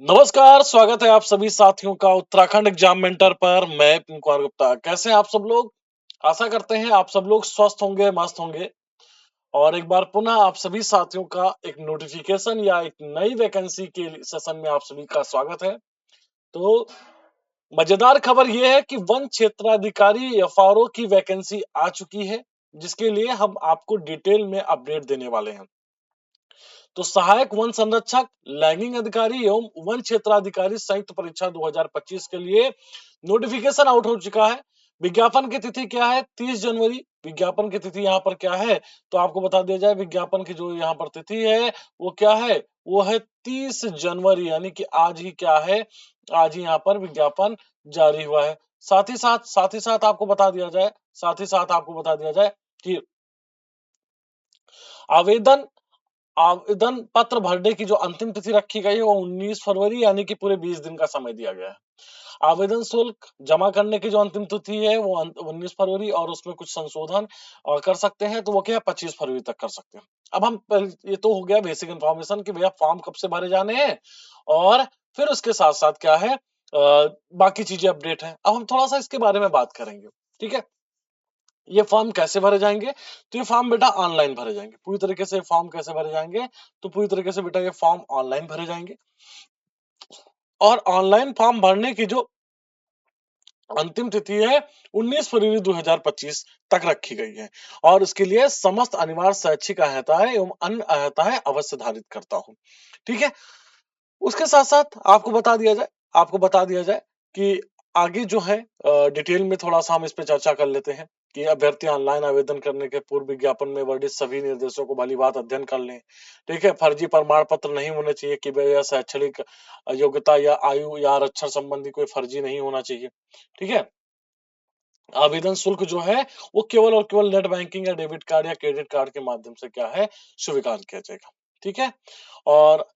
नमस्कार, स्वागत है आप सभी साथियों का उत्तराखंड एग्जाम मेंटर पर। मैं कुमार गुप्ता। कैसे हैं आप सब लोग? आशा करते हैं आप सब लोग स्वस्थ होंगे, मस्त होंगे। और एक बार पुनः आप सभी साथियों का एक नोटिफिकेशन या एक नई वैकेंसी के सेशन में आप सभी का स्वागत है। तो मजेदार खबर ये है कि वन क्षेत्राधिकारी एफआरओ की वैकेंसी आ चुकी है, जिसके लिए हम आपको डिटेल में अपडेट देने वाले हैं। तो सहायक वन संरक्षक, लैंगिंग अधिकारी एवं वन क्षेत्राधिकारी संयुक्त परीक्षा 2025 के लिए नोटिफिकेशन आउट हो चुका है। विज्ञापन की तिथि क्या है? 30 जनवरी। विज्ञापन की तिथि यहाँ पर क्या है? तो आपको बता दिया जाए, विज्ञापन की जो यहाँ पर तिथि है वो क्या है? वो है 30 जनवरी, यानी कि आज ही क्या है? आज ही यहाँ पर विज्ञापन जारी हुआ है। साथ ही साथ आपको बता दिया जाए कि आवेदन आवेदन पत्र भरने की जो अंतिम तिथि रखी गई है वो 19 फरवरी, यानी कि पूरे 20 दिन का समय दिया गया है। आवेदन शुल्क जमा करने की जो अंतिम तिथि है वो 19 फरवरी, और उसमें कुछ संशोधन कर सकते हैं, तो वो क्या है, 25 फरवरी तक कर सकते हैं। अब ये तो हो गया बेसिक इन्फॉर्मेशन कि भैया फॉर्म कब से भरे जाने हैं, और फिर उसके साथ साथ क्या है, बाकी चीजें अपडेट है। अब हम थोड़ा सा इसके बारे में बात करेंगे। ठीक है, ये फॉर्म कैसे भरे जाएंगे? तो ये फॉर्म बेटा ऑनलाइन भरे जाएंगे। पूरी तरीके से फॉर्म कैसे भरे जाएंगे? तो पूरी तरीके से बेटा ये फॉर्म ऑनलाइन भरे जाएंगे। और ऑनलाइन फॉर्म भरने की जो अंतिम तिथि है 19 फरवरी 2025 तक रखी गई है, और इसके लिए समस्त अनिवार्य शैक्षिक अहर्ताएं एवं अन्य अहर्ताएं अवश्य धारित करता हूँ। ठीक है, उसके साथ साथ आपको बता दिया जाए कि आगे जो है डिटेल में थोड़ा सा हम इस पे चर्चा कर लेते हैं कि अभ्यर्थी ऑनलाइन आवेदन करने के पूर्व विज्ञापन में वर्णित सभी निर्देशों को भली बात अध्ययन कर लें। ठीक है, फर्जी प्रमाण पत्र नहीं होने चाहिए कि भैया शैक्षणिक योग्यता या आयु या आरक्षण संबंधी कोई फर्जी नहीं होना चाहिए। ठीक है, आवेदन शुल्क जो है वो केवल और केवल नेट बैंकिंग या डेबिट कार्ड या क्रेडिट कार्ड के माध्यम से क्या है, स्वीकार किया जाएगा। ठीक है, और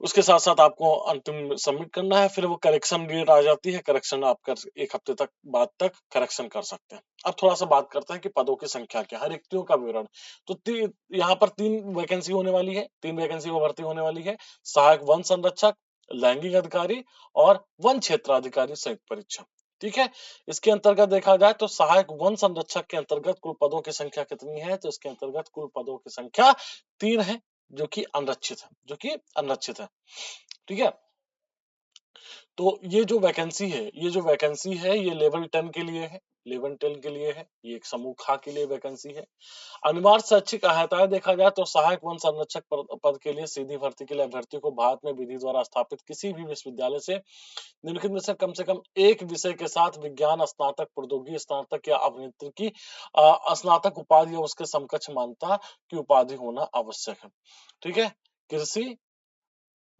उसके साथ साथ आपको अंतिम सबमिट करना है, फिर वो करेक्शन डेट आ जाती है। करेक्शन आप कर 1 हफ्ते तक बाद तक करेक्शन कर सकते हैं। अब थोड़ा सा बात करते हैं कि पदों की संख्या क्या है, रिक्तियों का विवरण। तो यहाँ पर 3 वैकेंसी होने वाली है, 3 वैकेंसी में भर्ती होने वाली है। सहायक वन संरक्षक, लैंगिक अधिकारी और वन क्षेत्राधिकारी संयुक्त परीक्षा। ठीक है, इसके अंतर्गत देखा जाए तो सहायक वन संरक्षक के अंतर्गत कुल पदों की संख्या कितनी है? तो इसके अंतर्गत कुल पदों की संख्या 3 है, जो कि अनरक्षित है। ठीक है, तो ये जो वैकेंसी है ये लेवल 10 के लिए है। लेवल 10 के लिए है, ये एक समूह खा के लिए वैकेंसी है। अनिवार्य शैक्षिक अर्हताएं देखा जाए तो सहायक वन संरक्षक पद के लिए सीधी भर्ती के लिए अभ्यर्थी को भारत में विधि द्वारा स्थापित किसी भी विश्वविद्यालय से निम्नलिखित में से कम एक विषय के साथ विज्ञान स्नातक, प्रौद्योगिकी स्नातक या अभियांत्रिकी स्नातक उपाधि या उसके समकक्ष मान्यता की उपाधि होना आवश्यक है। ठीक है, कृषि,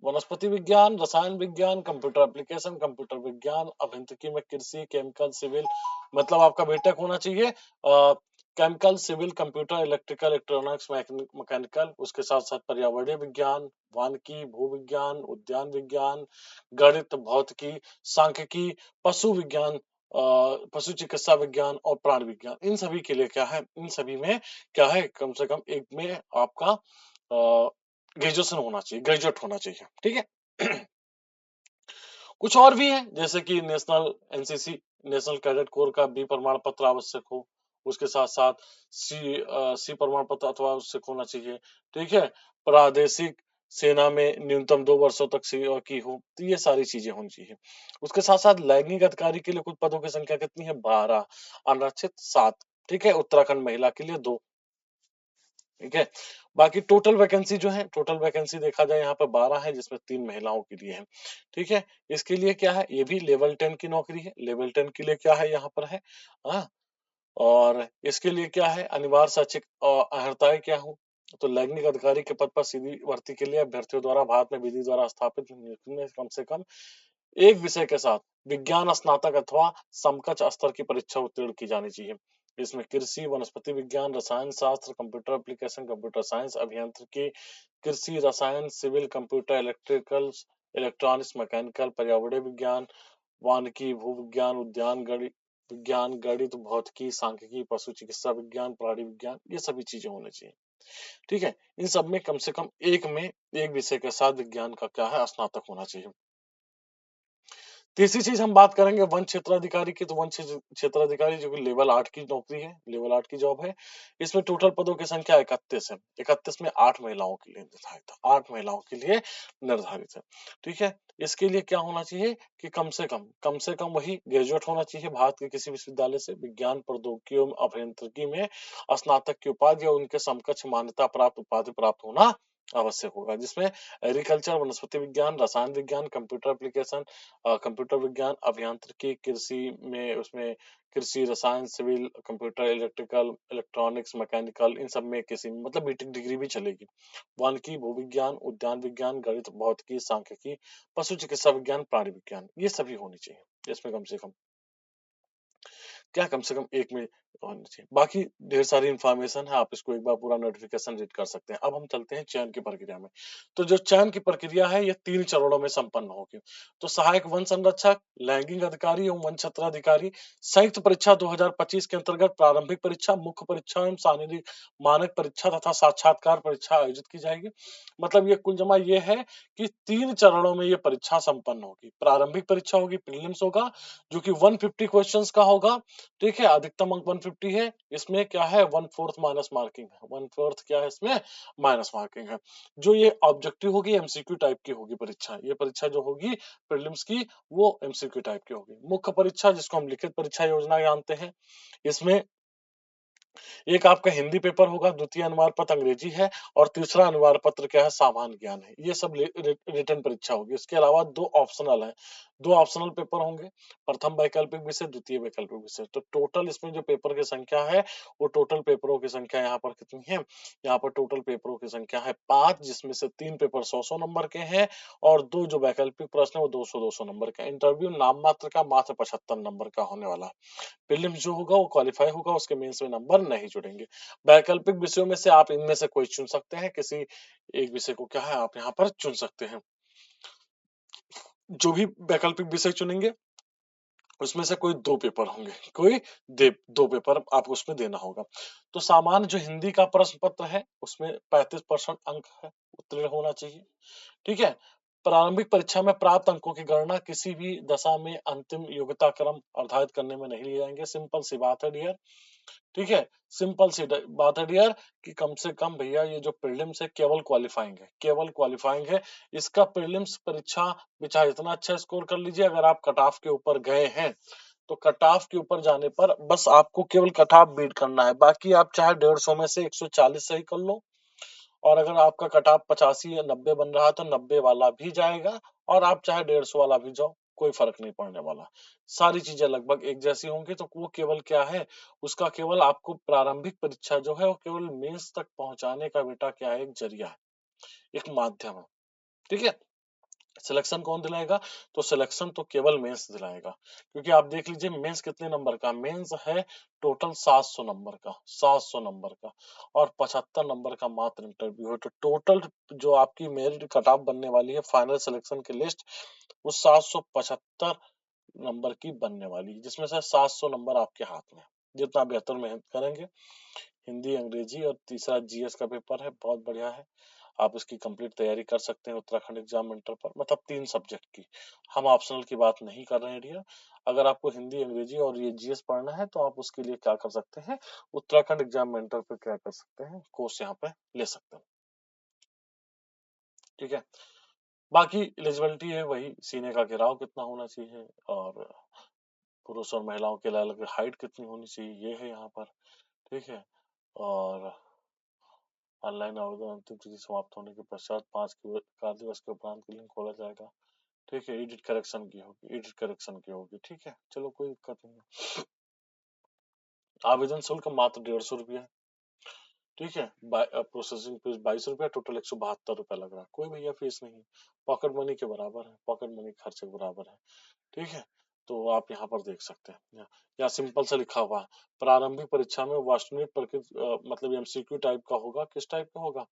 वनस्पति विज्ञान, रसायन विज्ञान, कंप्यूटर एप्लीकेशन, कंप्यूटर विज्ञान, अभियांत्रिकी में कृषि, केमिकल, सिविल, मतलब आपका बीटेक होना चाहिए। Chemical, civil, computer, electrical, electronics, mechanical, उसके साथ साथ पर्यावरणीय विज्ञान, वानिकी, भूविज्ञान, उद्यान विज्ञान, गणित, भौतिकी, सांख्यिकी, पशु विज्ञान, पशु चिकित्सा विज्ञान और प्राण विज्ञान। इन सभी के लिए क्या है, इन सभी में क्या है, कम से कम एक में आपका ग्रेजुएशन होना चाहिए, ग्रेजुएट होना चाहिए। ठीक है, कुछ और भी है, जैसे कि national NCC, national cadet corps का बी प्रमाण पत्र आवश्यक हो। उसके साथ साथ सी प्रमाण पत्र अथवा आवश्यक होना चाहिए। ठीक है, प्रादेशिक सेना में न्यूनतम 2 वर्षों तक सेवा की हो, तो ये सारी चीजें होनी चाहिए। उसके साथ साथ लैंगिक अधिकारी के लिए कुल पदों की संख्या कितनी है? 12, अनारक्षित 7। ठीक है, उत्तराखंड महिला के लिए 2। ठीक है, बाकी टोटल वैकेंसी देखा जाए यहाँ पर 12 है, जिसमें 3 महिलाओं के लिए है। ठीक है, इसके लिए क्या है, ये भी लेवल 10 की नौकरी है। लेवल 10 के लिए क्या है, यहाँ पर है, हाँ, और इसके लिए क्या है, अनिवार्य शैक्षिक अर्हताएं क्या हो? तो लैंगिक अधिकारी के पद पर सीधी भर्ती के लिए अभ्यर्थियों द्वारा भारत में विधि द्वारा स्थापित में कम से कम एक विषय के साथ विज्ञान स्नातक अथवा समकक्ष स्तर की परीक्षा उत्तीर्ण की जानी चाहिए। इसमें कृषि, वनस्पति विज्ञान, रसायन शास्त्र, कंप्यूटर एप्लीकेशन, कंप्यूटर साइंस, अभियांत्रिकी, कृषि, रसायन, civil, computer, electricals, electronics, mechanical, पर्यावरणीय विज्ञान, वानिकी, भूविज्ञान, उद्यान विज्ञान, गणित, भौतिकी, सांख्यिकी, पशु चिकित्सा विज्ञान, प्राणी विज्ञान, ये सभी चीजें होनी चाहिए। ठीक है? इन सब में कम से कम एक में एक विषय के साथ विज्ञान का क्या है स्नातक होना चाहिए। तीसरी चीज हम बात करेंगे वन क्षेत्राधिकारी की, तो वन क्षेत्राधिकारी जो कि लेवल 8 की नौकरी है, लेवल 8 की जॉब है। इसमें टोटल पदों की संख्या 31 है। 31 में 8 महिलाओं के लिए निर्धारित है, 8 महिलाओं के लिए निर्धारित है। ठीक है? इसके लिए क्या होना चाहिए कि कम से कम वही ग्रेजुएट होना चाहिए भारत के किसी विश्वविद्यालय से, विज्ञान प्रौद्योगिकी एवं अभियांत्रिकी में स्नातक की उपाधि या उनके समकक्ष मान्यता प्राप्त उपाधि प्राप्त होना आवश्यक होगा, जिसमें एग्रीकल्चर, वनस्पति विज्ञान, रसायन विज्ञान, कंप्यूटर एप्लीकेशन, कंप्यूटर विज्ञान, अभियांत्रिकी, कृषि में उसमें कृषि, रसायन, civil, computer, electrical, electronics, mechanical, इन सब में किसी में मतलब बीटेक डिग्री भी चलेगी। वानिकी, भूविज्ञान, उद्यान विज्ञान, गणित, भौतिकी, सांख्यिकी, पशु चिकित्सा विज्ञान, प्राणी विज्ञान, ये सभी होनी चाहिए इसमें कम से कम। क्या कम से कम एक में होनी चाहिए। बाकी ढेर सारी इंफॉर्मेशन है, आप इसको एक बार पूरा नोटिफिकेशन रीड कर सकते हैं। अब हम चलते हैं चयन की प्रक्रिया में। तो जो चयन की प्रक्रिया है ये 3 चरणों में संपन्न होगी। तो सहायक वन संरक्षक, लैंगिक अधिकारी एवं वन क्षेत्राधिकारी संयुक्त परीक्षा 2025 के अंतर्गत प्रारंभिक परीक्षा, मुख्य परीक्षा एवं शारीरिक मानक परीक्षा तथा साक्षात्कार परीक्षा आयोजित की जाएगी। मतलब ये कुल जमा ये है कि 3 चरणों में ये परीक्षा संपन्न होगी। प्रारंभिक परीक्षा होगी, प्रीलिम्स होगा, जो कि 150 क्वेश्चंस का होगा। ठीक है, अधिकतम अंक 150 है। इसमें क्या है, 1/4 माइनस मार्किंग है, 1/4 क्या है इसमें माइनस मार्किंग है। जो ये ऑब्जेक्टिव होगी, एमसीक्यू टाइप की होगी परीक्षा। ये परीक्षा जो होगी प्रीलिम्स की, वो एमसीक्यू टाइप की होगी। मुख्य परीक्षा जिसको हम लिखित परीक्षा योजना जानते हैं, इसमें एक आपका हिंदी पेपर होगा, द्वितीय अनुवाद पत्र अंग्रेजी है और तीसरा अनुवाद पत्र क्या है, सामान्य ज्ञान है। ये सब रिटन परीक्षा होगी। इसके अलावा 2 ऑप्शनल है, 2 ऑप्शनल पेपर होंगे, प्रथम वैकल्पिक विषय, द्वितीय वैकल्पिक विषय। तो टोटल इसमें जो पेपर की संख्या है, वो टोटल पेपरों की संख्या यहाँ पर कितनी है, यहाँ पर टोटल पेपरों की संख्या है 5, जिसमें से 3 पेपर 100-100 नंबर के हैं और 2 जो वैकल्पिक प्रश्न है वो 200-200 नंबर के। इंटरव्यू नाम मात्र का मात्र 75 नंबर का होने वाला है। प्रीलिम्स जो होगा वो क्वालिफाई होगा, उसके मेंस में नंबर नहीं जुड़ेंगे। वैकल्पिक विषयों में से आप इनमें से कोई चुन सकते हैं, किसी एक विषय को क्या है आप यहाँ पर चुन सकते हैं। जो भी वैकल्पिक विषय चुनेंगे उसमें से कोई 2 पेपर होंगे, कोई दे 2 पेपर आपको उसमें देना होगा। तो सामान्य जो हिंदी का प्रश्न पत्र है उसमें 35% अंक है, उत्तीर्ण होना चाहिए। ठीक है? प्रारंभिक परीक्षा में प्राप्त अंकों की गणना किसी भी दशा में अंतिम योग्यता क्रम निर्धारित करने में नहीं लिए जाएंगे। सिंपल सी बात है डियर। ठीक है, सिंपल सी बात है डियर कि कम से कम भैया ये जो प्रीलिम्स है केवल क्वालिफाइंग है, केवल क्वालिफाइंग है। इसका प्रीलिम्स परीक्षा में चाहे इतना अच्छा स्कोर कर लीजिए, अगर आप कट ऑफ के ऊपर गए हैं तो कट ऑफ के ऊपर जाने पर बस आपको केवल कट ऑफ बीट करना है। बाकी आप चाहे 150 में से 140 सही कर लो, और अगर आपका कट ऑफ 85 या 90 बन रहा है तो 90 वाला भी जाएगा, और आप चाहे 150 वाला भी जाओ, कोई फर्क नहीं पड़ने वाला। सारी चीजें लगभग एक जैसी होंगी। तो वो केवल क्या है, उसका केवल आपको प्रारंभिक परीक्षा जो है वो केवल मेंस तक पहुंचाने का बेटा क्या है, एक जरिया है, एक माध्यम है। ठीक है? सिलेक्शन कौन दिलाएगा, तो सिलेक्शन तो केवल मेंस दिलाएगा। क्योंकि आप देख लीजिए मेंस कितने नंबर का, मेंस है टोटल 700 नंबर का, 700 नंबर का, और 75 नंबर का मात्र इंटरव्यू है। तो टोटल जो आपकी मेरिट कट ऑफ बनने वाली है फाइनल सिलेक्शन की लिस्ट, वो 775 नंबर की बनने वाली है, जिसमें से 700 नंबर आपके हाथ में है। जितना बेहतर मेहनत करेंगे, हिंदी, अंग्रेजी और तीसरा जीएस का पेपर है, बहुत बढ़िया है। आप इसकी कंप्लीट तैयारी कर सकते हैं उत्तराखंड एग्जाम इंटर पर, मतलब 3 सब्जेक्ट की। हम ऑप्शनल की बात नहीं कर रहे हैं डियर। अगर आपको हिंदी, अंग्रेजी और ये जीएस पढ़ना है तो आप उसके लिए क्या कर सकते हैं, उत्तराखंड एग्जाम इंटर पर क्या कर सकते हैं, कोर्स यहाँ पे ले सकते हैं। ठीक है? बाकी एलिजिबिलिटी है वही, सीने का घेराव कितना होना चाहिए और पुरुष और महिलाओं के अलग अलग हाइट कितनी होनी चाहिए, ये है यहाँ पर। ठीक है? और ऑनलाइन आवेदन अंतिम तिथि समाप्त होने के पश्चात 5 कार्य दिवस के उपरांत लिंक खोला जाएगा। ठीक है? एडिट करेक्शन की होगी, एडिट करेक्शन की होगी। ठीक है? चलो कोई दिक्कत नहीं है। आवेदन शुल्क मात्र 150 रुपया है। ठीक है? प्रोसेसिंग फीस 22 रुपया, टोटल 172 रुपया लग रहा है। कोई भैया फीस नहीं, पॉकेट मनी के बराबर है, पॉकेट मनी खर्चे के बराबर है। ठीक है? तो आप यहाँ पर देख सकते हैं, या सिंपल से लिखा हुआ है, प्रारंभिक परीक्षा में वास्तविक मतलब एमसीक्यू टाइप का होगा। किस टाइप का होगा,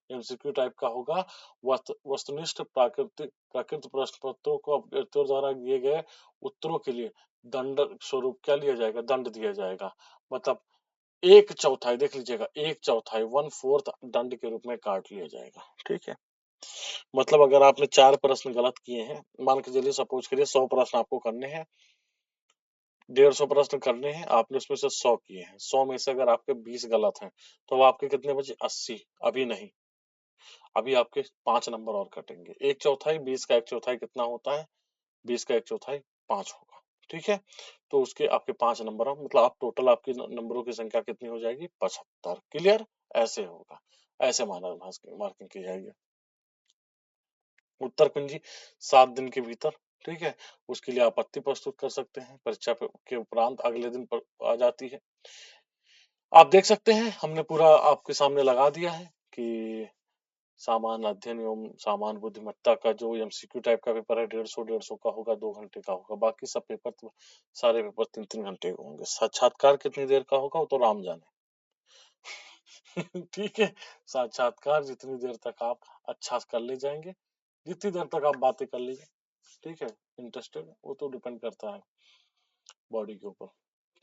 एमसीक्यू टाइप का होगा। वस्तुनिष्ठ प्राकृत प्रश्न पत्रों को अभ्यर्थियों द्वारा दिए गए उत्तरों के लिए दंड स्वरूप क्या लिया जाएगा, दंड दिया जाएगा। मतलब एक चौथाई देख लीजिएगा, एक चौथाई 1/4 दंड के रूप में काट लिया जाएगा। ठीक है, मतलब अगर आपने 4 प्रश्न गलत किए हैं, मान के चलिए सपोज करिए 100 प्रश्न आपको करने हैं, 150 प्रश्न करने हैं, आपने उसमें से 100 किए हैं, 100 में से अगर आपके 20 गलत हैं, तो अब आपके कितने बचे? 80। अभी नहीं, अभी आपके 5 नंबर और कटेंगे। एक चौथाई 20 का एक चौथाई कितना होता है? 20 का एक चौथाई 5 होगा। ठीक है, तो उसके आपके 5 नंबर हैं, मतलब आप टोटल आपकी नंबरों की संख्या कितनी हो जाएगी? 75। क्लियर? ऐसे होगा, ऐसे मार्किंग की जाएगी। उत्तर कुंजी 7 दिन के भीतर। ठीक है, उसके लिए आपत्ति प्रस्तुत कर सकते हैं, परीक्षा के उपरांत अगले दिन आ जाती है। आप देख सकते हैं हमने पूरा आपके सामने लगा दिया है कि सामान्य अध्ययन एवं सामान्य बुद्धिमत्ता का जो एमसीक्यू टाइप का पेपर है 150 का होगा, 2 घंटे का होगा। बाकी सब पेपर तो सारे पेपर 3-3 घंटे के होंगे। साक्षात्कार कितनी देर का होगा वो तो राम जाने। ठीक है, साक्षात्कार जितनी देर तक आप अच्छा कर ले जाएंगे, जितनी देर तक आप बातें कर लीजिए, ठीक है, इंटरेस्टेड, वो तो डिपेंड करता है बॉडी के ऊपर।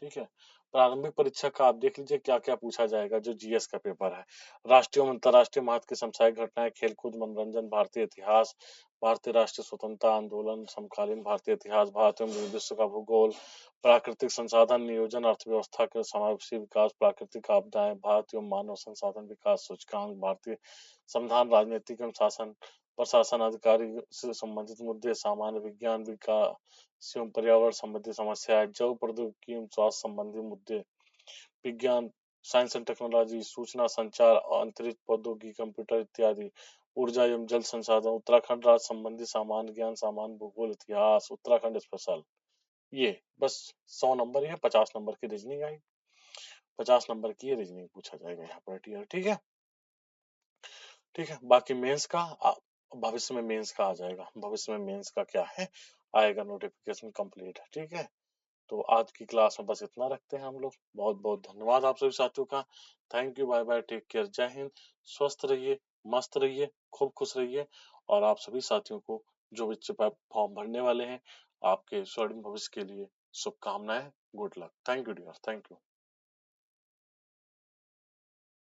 ठीक है, प्रारंभिक परीक्षा का आप देख लीजिए क्या क्या पूछा जाएगा। जो जीएस का पेपर है, राष्ट्रीय एवं अंतर्राष्ट्रीय महत्व की समसामयिक घटनाएं, खेलकूद, मनोरंजन, भारतीय इतिहास, भारतीय राष्ट्रीय स्वतंत्रता आंदोलन, समकालीन भारतीय इतिहास, भारत एवं विश्व का भूगोल, प्राकृतिक संसाधन नियोजन, अर्थव्यवस्था के समावेशी विकास, प्राकृतिक आपदाएं, भारत एवं मानव संसाधन विकास सूचकांक, भारतीय संविधान, राजनीतिक एवं शासन प्रशासन अधिकारी से संबंधित मुद्दे, सामान्य विज्ञान, विकास एवं पर्यावरण संबंधी समस्याएं, जैव प्रौद्योगिकी एवं स्वास्थ्य संबंधी मुद्दे, विज्ञान, साइंस एंड टेक्नोलॉजी, सूचना संचार, अंतरिक्ष प्रौद्योगिकी, कंप्यूटर इत्यादि, ऊर्जा एवं जल संसाधन, उत्तराखंड राज्य संबंधी सामान्य ज्ञान, सामान्य भूगोल, इतिहास, उत्तराखंड स्पेशल। ये बस 100 नंबर है, 50 नंबर की रीजनिंग आई, 50 नंबर की ये रीजनिंग पूछा जाएगा यहाँ पर। ठीक है, ठीक है, बाकी मेंस का भविष्य में मेंस का आ जाएगा। भविष्य में मेंस का क्या है, आएगा नोटिफिकेशन कंप्लीट। ठीक है, तो आज की क्लास में बस इतना रखते हैं हम लोग। बहुत बहुत धन्यवाद आप सभी साथियों का। Thank you, bye bye, take care, जय हिंद। स्वस्थ रहिए, मस्त रहिए, खूब खुश रहिए। और आप सभी साथियों को जो बच्चे फॉर्म भरने वाले हैं, आपके स्वर्णिम भविष्य के लिए शुभकामनाएं। Good luck. Thank you dear, thank you.